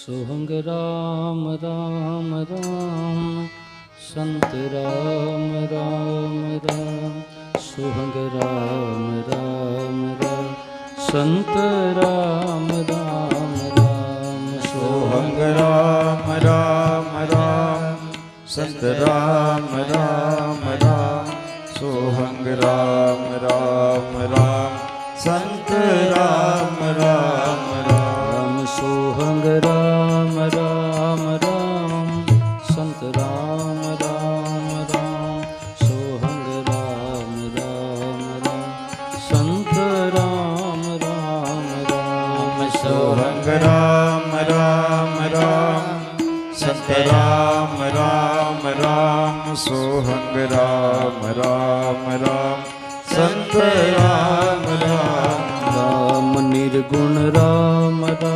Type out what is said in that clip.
सोहंग राम राम राम संत राम राम राम सोहंग राम राम राम संत राम राम राम सोहंग राम राम राम संत राम राम राम सोहंग राम राम राम संत राम राम राम सोहंग राम राम राम संत राम राम राम सोहंग राम राम राम संत राम राम राम सोहंग राम राम राम संत राम राम राम सोहंग राम राम राम संत राम राम राम निर्गुण राम राम